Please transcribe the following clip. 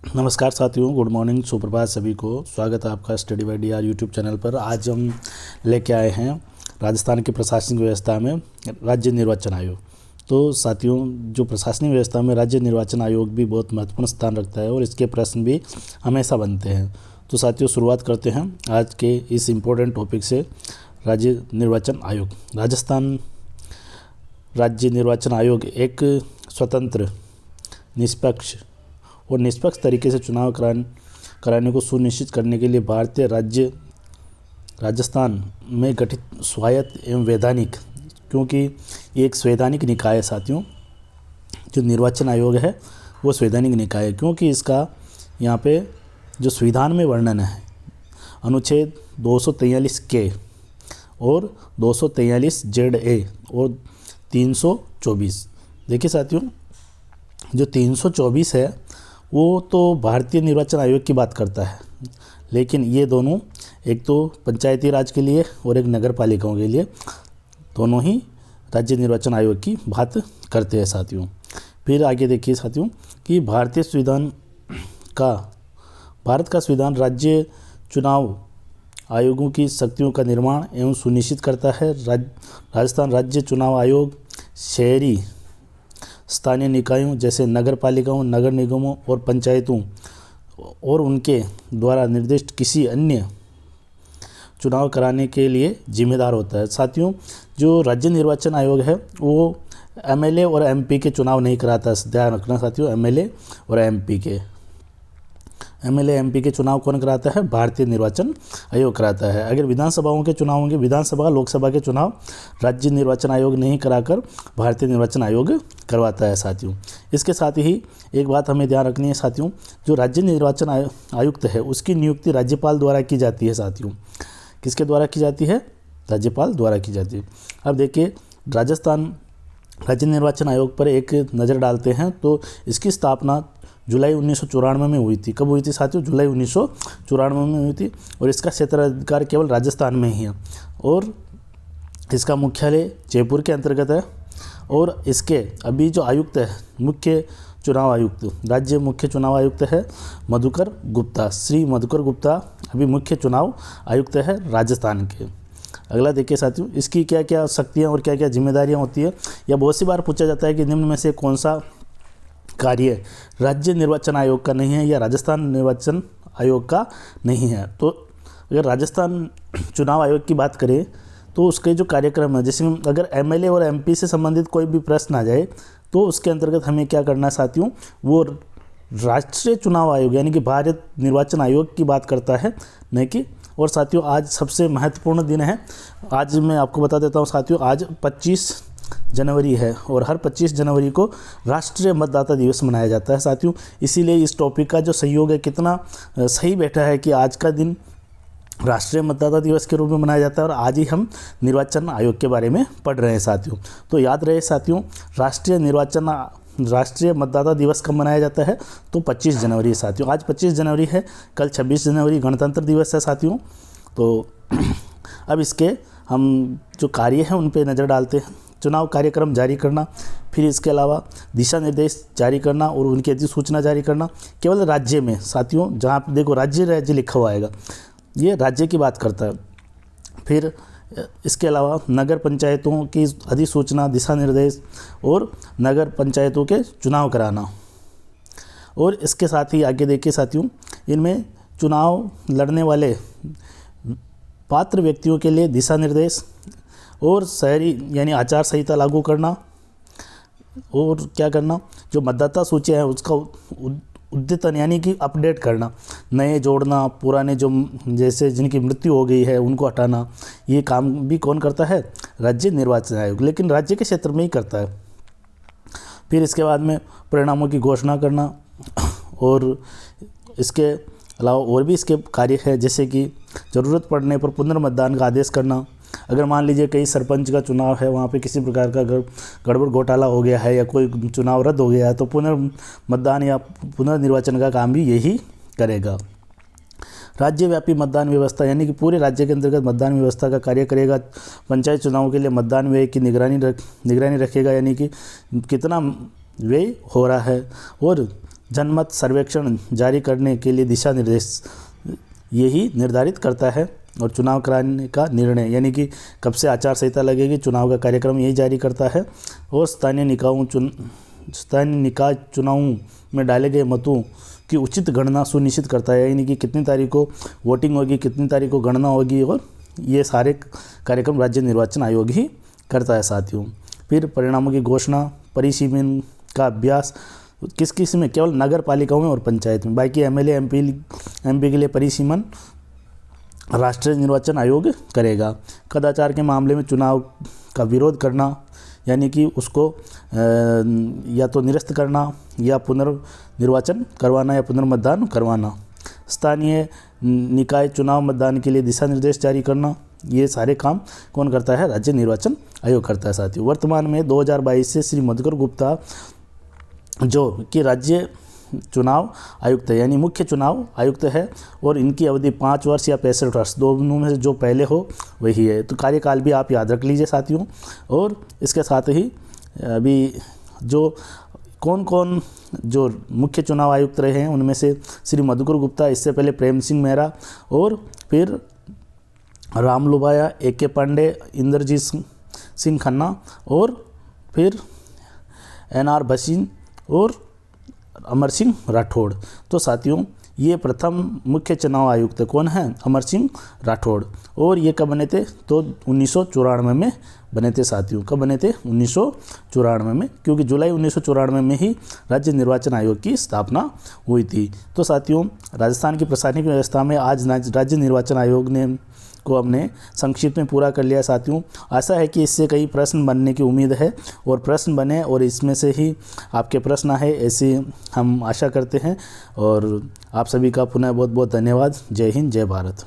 नमस्कार साथियों, good morning, सुप्रभात सभी को। स्वागत है आपका study by DR YouTube channel पर। आज हम लेके आए हैं राजस्थान की प्रशासनिक व्यवस्था में राज्य निर्वाचन आयोग। तो साथियों, जो प्रशासनिक व्यवस्था में राज्य निर्वाचन आयोग भी बहुत महत्वपूर्ण स्थान रखता है और इसके प्रश्न भी हमेशा बनते हैं। तो साथियों, शुरुआत करते हैं आज के इस इम्पोर्टेंट टॉपिक से। राज्य निर्वाचन आयोग। राजस्थान राज्य निर्वाचन आयोग एक स्वतंत्र, निष्पक्ष और निष्पक्ष तरीके से चुनाव कराने को सुनिश्चित करने के लिए भारतीय राजस्थान में गठित स्वायत्त एवं वैधानिक, क्योंकि ये एक संवैधानिक निकाय है साथियों। जो निर्वाचन आयोग है वो संवैधानिक निकाय है, क्योंकि इसका यहाँ पे जो संविधान में वर्णन है अनुच्छेद 243 के और 243 ZA और 324। देखिए साथियों, जो 324 है वो तो भारतीय निर्वाचन आयोग की बात करता है, लेकिन ये दोनों, एक तो पंचायती राज के लिए और एक नगर पालिकाओं के लिए, दोनों ही राज्य निर्वाचन आयोग की बात करते हैं साथियों। फिर आगे देखिए साथियों कि भारत का संविधान राज्य चुनाव आयोगों की शक्तियों का निर्माण एवं सुनिश्चित करता है। राजस्थान राज्य चुनाव आयोग शहरी स्थानीय निकायों जैसे नगर पालिकाओं, नगर निगमों और पंचायतों और उनके द्वारा निर्दिष्ट किसी अन्य चुनाव कराने के लिए जिम्मेदार होता है। साथियों, जो राज्य निर्वाचन आयोग है वो MLA और MP के चुनाव नहीं कराता। ध्यान रखना साथियों, MLA और MP के चुनाव कौन कराता है? भारतीय निर्वाचन आयोग कराता है। अगर विधानसभाओं के चुनाव होंगे, विधानसभा लोकसभा के चुनाव राज्य निर्वाचन आयोग नहीं कराकर भारतीय निर्वाचन आयोग करवाता है साथियों। इसके साथ ही एक बात हमें ध्यान रखनी है साथियों, जो राज्य निर्वाचन आयुक्त है उसकी नियुक्ति राज्यपाल द्वारा की जाती है साथियों। किसके द्वारा की जाती है? राज्यपाल द्वारा की जाती है। अब देखिए, राजस्थान राज्य निर्वाचन आयोग पर एक नज़र डालते हैं तो इसकी स्थापना जुलाई 1994 में हुई थी। कब हुई थी साथियों? जुलाई 1994 में हुई थी। और इसका क्षेत्राधिकार केवल राजस्थान में ही है और इसका मुख्यालय जयपुर के अंतर्गत है। और इसके अभी जो आयुक्त है, मुख्य चुनाव आयुक्त, राज्य मुख्य चुनाव आयुक्त है मधुकर गुप्ता। श्री मधुकर गुप्ता अभी मुख्य चुनाव आयुक्त है राजस्थान के। अगला देखिए साथियों, इसकी क्या क्या शक्तियाँ और क्या क्या जिम्मेदारियाँ होती है। या बहुत सी बार पूछा जाता है कि निम्न में से कौन सा कार्य राज्य निर्वाचन आयोग का नहीं है या राजस्थान निर्वाचन आयोग का नहीं है। तो अगर राजस्थान चुनाव आयोग की बात करें तो उसके जो कार्यक्रम है, जैसे अगर MLA और MP से संबंधित कोई भी प्रश्न आ जाए तो उसके अंतर्गत हमें क्या करना है साथियों, वो राष्ट्रीय चुनाव आयोग यानी कि भारत निर्वाचन आयोग की बात करता है, नहीं कि। और साथियों, आज सबसे महत्वपूर्ण दिन है। आज मैं आपको बता देता हूँ साथियों, आज 25 जनवरी है और हर 25 जनवरी को राष्ट्रीय मतदाता दिवस मनाया जाता है साथियों। इसीलिए इस टॉपिक का जो सहयोग है कितना सही बैठा है कि आज का दिन राष्ट्रीय मतदाता दिवस के रूप में मनाया जाता है और आज ही हम निर्वाचन आयोग के बारे में पढ़ रहे हैं साथियों। तो याद रहे साथियों, राष्ट्रीय मतदाता दिवस कब मनाया जाता है? तो 25 जनवरी साथियों। आज 25 जनवरी है, कल 26 जनवरी गणतंत्र दिवस है साथियों। तो अब इसके हम जो कार्य हैं उन पे नज़र डालते हैं। चुनाव कार्यक्रम जारी करना, फिर इसके अलावा दिशा निर्देश जारी करना और उनकी अधिसूचना जारी करना केवल राज्य में साथियों। जहाँ पे देखो राज्य लिखा हुआ आएगा, ये राज्य की बात करता है। फिर इसके अलावा नगर पंचायतों की अधिसूचना, दिशा निर्देश और नगर पंचायतों के चुनाव कराना। और इसके साथ ही आगे देखिए साथियों, इनमें चुनाव लड़ने वाले पात्र व्यक्तियों के लिए दिशा निर्देश और शहरी यानी आचार संहिता लागू करना। और क्या करना, जो मतदाता सूचियाँ है उसका उद्यतन यानी कि अपडेट करना, नए जोड़ना, पुराने जो जैसे जिनकी मृत्यु हो गई है उनको हटाना। ये काम भी कौन करता है? राज्य निर्वाचन आयोग, लेकिन राज्य के क्षेत्र में ही करता है। फिर इसके बाद में परिणामों की घोषणा करना और इसके अलावा और भी इसके कार्य है, जैसे कि ज़रूरत पड़ने पर पुनर्मतदान का आदेश करना। अगर मान लीजिए कहीं सरपंच का चुनाव है, वहाँ पे किसी प्रकार का गड़बड़ घोटाला हो गया है या कोई चुनाव रद्द हो गया है तो पुनर्मतदान या पुनर्निर्वाचन का काम भी यही करेगा। राज्यव्यापी मतदान व्यवस्था यानी कि पूरे राज्य के अंतर्गत मतदान व्यवस्था का कार्य करेगा। पंचायत चुनाव के लिए मतदान व्यय की निगरानी रखेगा, यानी कि कितना व्यय हो रहा है। और जनमत सर्वेक्षण जारी करने के लिए दिशा निर्देश यही निर्धारित करता है। और चुनाव कराने का निर्णय यानी कि कब से आचार संहिता लगेगी, चुनाव का कार्यक्रम यही जारी करता है। और स्थानीय निकाय चुनावों में डाले गए मतों की उचित गणना सुनिश्चित करता है, यानी कि कितनी तारीख को वोटिंग होगी, कितनी तारीख को गणना होगी, और ये सारे कार्यक्रम राज्य निर्वाचन आयोग ही करता है साथियों। फिर परिणामों की घोषणा, परिसीमन का अभ्यास किस किस में, केवल नगर पालिकाओं में और पंचायत में, बाकी एमएलए एमपी के लिए परिसीमन राष्ट्रीय निर्वाचन आयोग करेगा। कदाचार के मामले में चुनाव का विरोध करना यानी कि उसको या तो निरस्त करना या पुनर्निर्वाचन करवाना या पुनर्मतदान करवाना। स्थानीय निकाय चुनाव मतदान के लिए दिशा निर्देश जारी करना, ये सारे काम कौन करता है? राज्य निर्वाचन आयोग करता है साथियों। वर्तमान में 2022 से श्री मधुकर गुप्ता जो कि राज्य चुनाव आयुक्त है यानी मुख्य चुनाव आयुक्त है, और इनकी अवधि 5 वर्ष या 65 वर्ष, दोनों में से जो पहले हो वही है। तो कार्यकाल भी आप याद रख लीजिए साथियों। और इसके साथ ही अभी जो कौन जो मुख्य चुनाव आयुक्त रहे हैं उनमें से श्री मधुकर गुप्ता, इससे पहले प्रेम सिंह मेहरा, और फिर राम लुबाया, AK पांडे, इंद्रजीत सिंह खन्ना, और फिर NR भसीन और अमर सिंह राठौड़। तो साथियों ये प्रथम मुख्य चुनाव आयुक्त कौन है? अमर सिंह राठौड़। और ये कब बने थे? तो 1994 में बने थे साथियों। कब बने थे? 1994 में, क्योंकि जुलाई 1994 में ही राज्य निर्वाचन आयोग की स्थापना हुई थी। तो साथियों राजस्थान की प्रशासनिक व्यवस्था में आज राज्य निर्वाचन आयोग ने को हमने संक्षिप्त में पूरा कर लिया साथियों। आशा है कि इससे कई प्रश्न बनने की उम्मीद है, और प्रश्न बने और इसमें से ही आपके प्रश्न आए, ऐसी हम आशा करते हैं। और आप सभी का पुनः बहुत बहुत धन्यवाद। जय हिंद, जय भारत।